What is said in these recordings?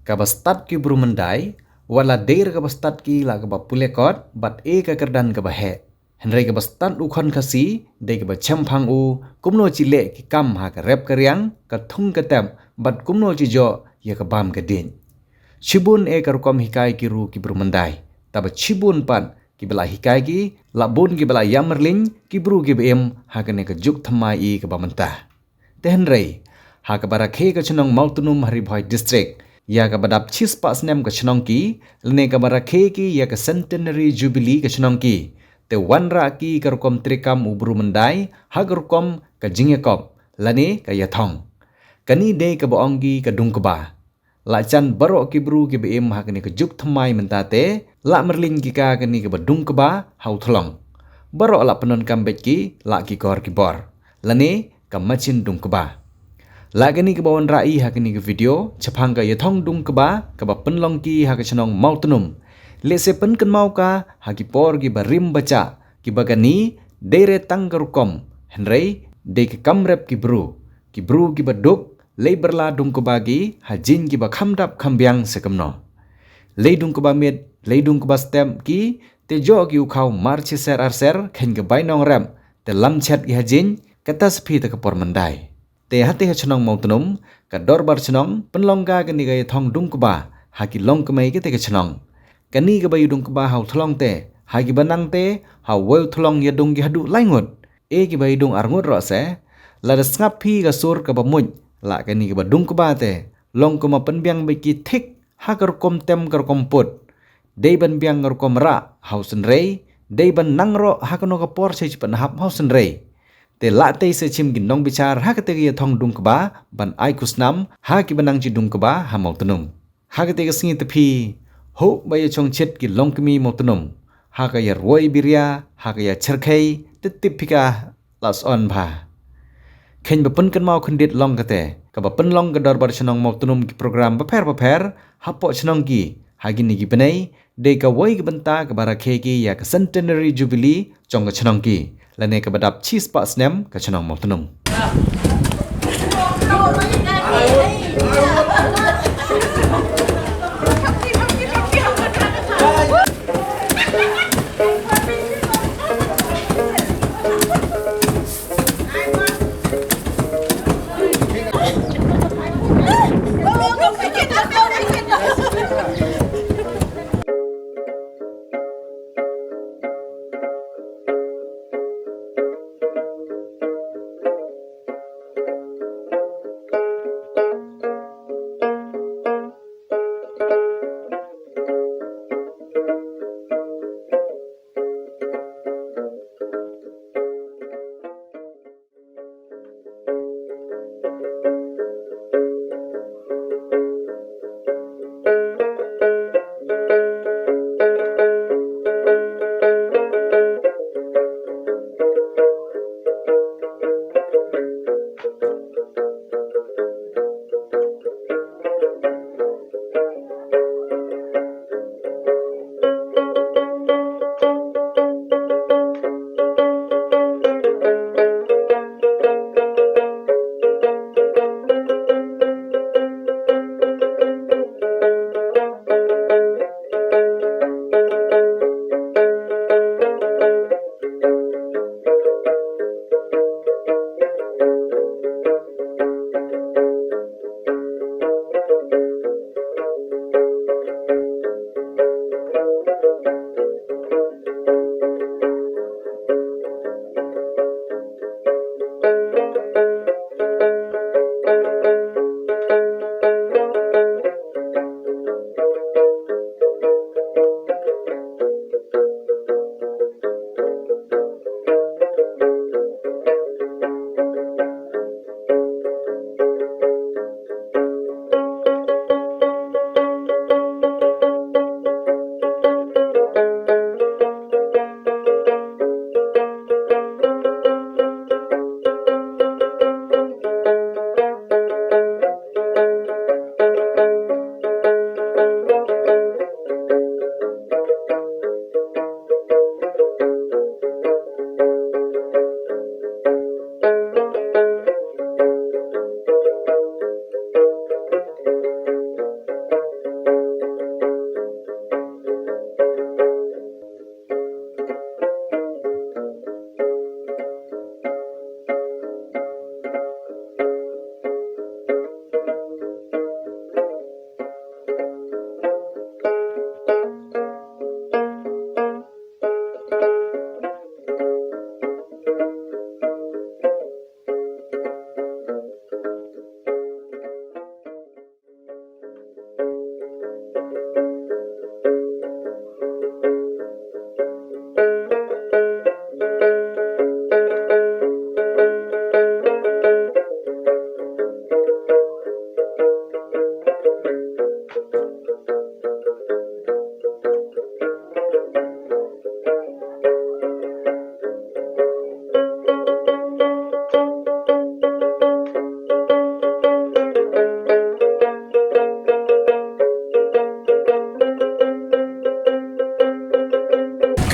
Kabastat ki brumandai, wala deir kabastat ki la kaba pulekot, bat ka kerdan kaba he. Henry kabastat ukon kasi, de kaba chempang kumno chile ki kam ha ka rep karyang, ka thung katem, bat kumno chijo ya kabam kadin. Chibun karukom hikai ki ru ki brumandai, taba chibun pan ki bela hikai ki, labun ki bela yamerling, ki bru ki beem ha ka ne ka juk thamai kaba mentah. Te Henry, ha kabara khe ka chenong Mautunum Haribhoi district, ya ka badap chis pas nem ka chenong ki, lene ka barakhe ki ya ka centenary jubilee ka chenong ki, te wanra ki karukom trikam ubru mendai, hagurukom ka jingekop, lane ka yathong. Kani de ka boonggi ka dungkaba. La chan barok ki bru ki beem ha kani ka juk thamai mentate, la merling ki ka kani ka badungkaba hau thlong. Barok la penon kambet ki, la ki kor ki bor. Lane ka machin dungkaba. Lagani ke bawon rai hakini ke video chapang ka yathong dung keba ka ba penlong ki ha ka chenong Mautunum lese pen kan mau ka ha ki por ki barim baca ki bagani dere tanggarukom henrei de ki kamrep ki bru ki baduk le berla dung keba gi ha jin ki ba khamdap khambyang sekamno le dung keba met le dung keba stem ki te jo ki ukhau marche ser arser khen ke bainong rem te lam chat ki ha jin kata spi te ka por mandai te hati chenong Mautunum ka dorbar chenong penlongga kani ga thong dungkba haki long kemai ke te chenong kani ga bayu dungkba hau thlong te haki banang te hau wel thlong ya dung gi hadu laingut ki bayu dung arngut ro se la da ngap phi ga sur ka bamuj la kani ga dungkba te long kuma penbyang bai ki thik hakar kom tem kar komput dei ban byang ngar kom ra hausen rei dei ban nangro hakano ka por se pan hap hausen rei te late se chim gin nong bichar ha kate ge thong dungkba ban ai kusnam ha ki banang chi dungkba ha Mautunum ha kate ge singi tepi ho bay chong chet ki longkmi Mautunum ha ka ya roi birya ha ka ya cherkhei te tipika las on bha khen ba pen kan mau khandit long kate ka ba pen long ga dorbar chenong Mautunum ki program ba pher ha po chenong ki ha gi ni gi benai de ka woi gi banta ka bara khe ki ya ka centenary jubilee chong ga chenong ki lane ka badap chis pa snem ka chenong Mautunum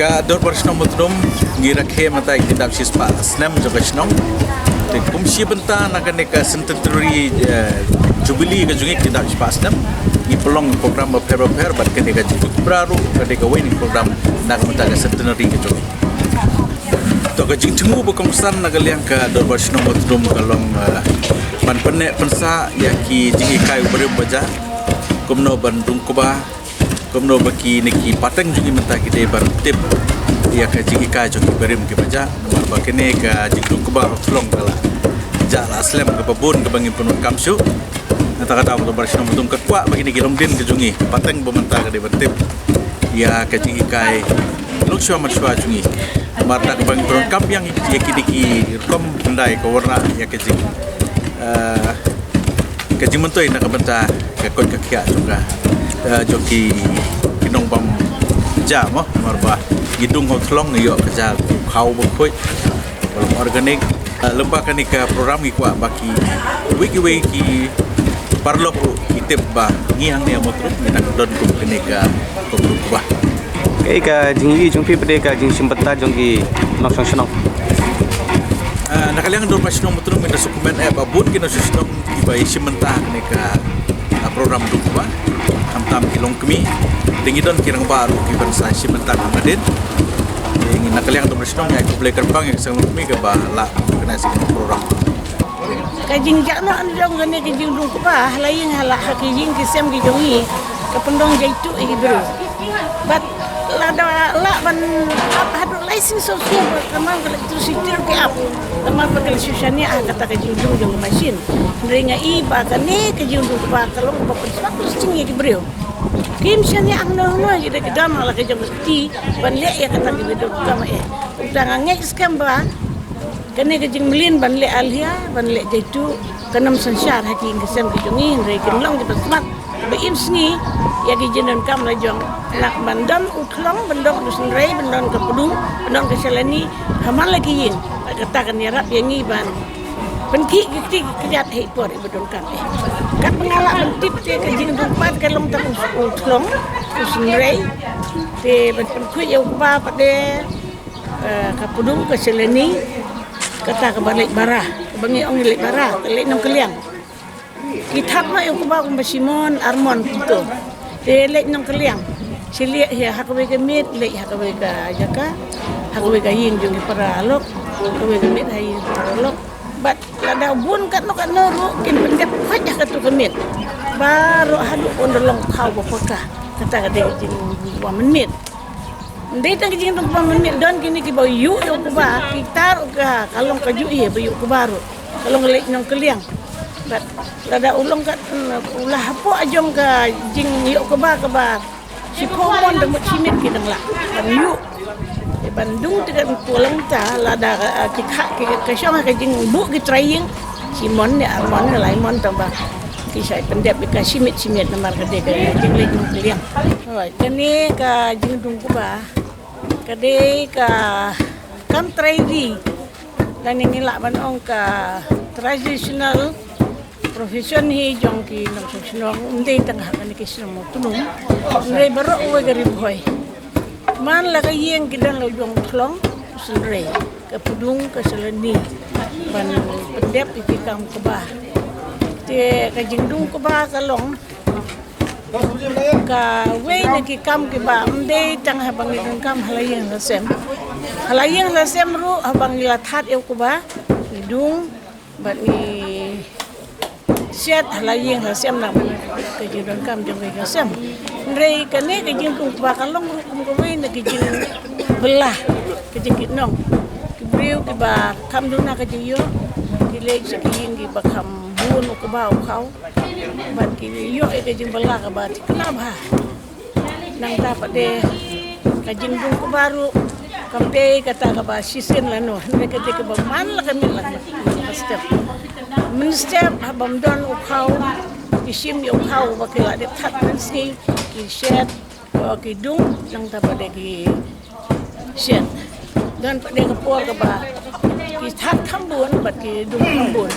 Ka dor bersnong mutrum gira ke mata kitab sispa snam jo bersnong te kumsi benta nakane ka centenary jubilee ka jungi kitab sispa snam ni pelong program per bat ke ka juku baru ka de ka win program nak mata ka centenary ka jungi to ka jing temu bu kongsan nagaliang ka dor bersnong mutrum kalong ban penne pensa ya ki jingi kai bere baja kumno bandung kuba kumno baki neki pateng jungi menta kita bar tip ya ka jingi ka joki berim ke baja nomor bakene ka jingdung kuba tolong kala jala aslam ke babun ke bangin punun kamsu kata-kata untuk bersama mutung ketwa bagi ni kilomdin ke jungi pateng bementa ke bar tip ya ka jingi kai luksua marsua jungi marta ke bangin punun kamp yang ya kidiki kom pendai ke warna ya ke jing ke jimentoi nak benta ke kot ke kia juga joki kinong bam jam marba gidung hotlong yo kerja kau berkoi belum organik lembah kan ke program ikwa baki wiki parlo kitip ba ngiang ni amotru nak don ku kenika ku ba cái ka jingi jungpi pede ka jing simbata jongki nok song sonong nakaliang don pasno motru minda dokumen babun kino sistem ba simenta kenika program tu ba tam kilong kemi dingidon kirang baru ki bangsa simentan Ahmadin ingin nakaliang tu bersong ya ku boleh kerbang yang sang kemi ke ba la kena sing program kajing jakno andong gane kajing dung ba lain hala hakijing kisem ki jongi ke pendong jaitu bro but la ban apa hadu license so kamang kalau itu sitir ke apa kamang pakai susahnya kata kajing dung jong mesin ringa iba kane kajing dung ba kalau ba satu sing ki bro kim sianya ang no jadi kedam ala kajing mesti ban le ya kata ki bro kama udah ngek skam ba kane kajing melin ban le alia ban le jaitu kanam sansyar haki ngesem kajungi rai kinlong di pasmat ba imsni ya ki jenon kam la jong nak bandon utlong bandong dusun rai bandon ke pedung bandon ke selani hamal lagi yin katakan ya rap yang iban penki kiti kejat hei por ibadon kam kat pengalaman tip te kajing dumpat kalong tak utlong dusun rai te ban ku ya ba pade ke pedung ke selani kata ke balik bara bangi ong lek bara lek nong keliang kitab ma yung kuba kung Simon Armon gitu de lek nong keliang silia ya hakawe ke mit lek hakawe ka jaka hakawe ka yin jung para alok hakawe ke mit hayin alok bat lada bun kat no ru kin penjat hajah ka tu ke mit baru hadu ondolong kau bapaka kata ka de jing 2 menit Ndai tang kijing tong pamanit don kini ki bau yu yo kuba kitar ka kalong kaju ye bayu kubaru kalong lek nong keliang bat lada ulong kat ulah apo ajong ka jing yu kuba si pomon demut simit kidang la ban yu di Bandung tidak pulang ta lada kikha ki syong ka jing bu ki trying Simon ya Armon laimon tambah kisah pendep ka simit namar ka de ka jing lek nong keliang oi kani ka jing dung kuba kadai ka kam traidi dan ingila ban ong ka traditional profession hi jong ki nong sino ndai tang ha kan ki sino mo tunung ndai baro we gari boy man la ka yeng ki dan lo jong thlong sunre ka pudung ka seleni ban pendep ki kam ko ba te ka jingdung ko ba ka long ka we na ki kam ki ba mde tang habang idung kam halayang lasem ru habang ilathat eu ko ba idung bat ni siat halayang lasem na ka jidung kam jong ka sem ndrei kane ka jing ko ba kalong kum ko we na ki jing belah ka jing kitnong ki breu ki ba kam duna ka jing yo ki lek sa ki jing ki ba kam bun ko ba kau bat ki yo e jing bala ka ba kenapa nang dapat de kajing dung ko baru kampe kata ka ba sisin lano mereka te ka ba man la kami la step habam don ukau isim yo ukau ba kila de tat nsi ki shed ki dung nang dapat de ki shed dan pada ke por ka ba ki tat kambun bat ki dung kambun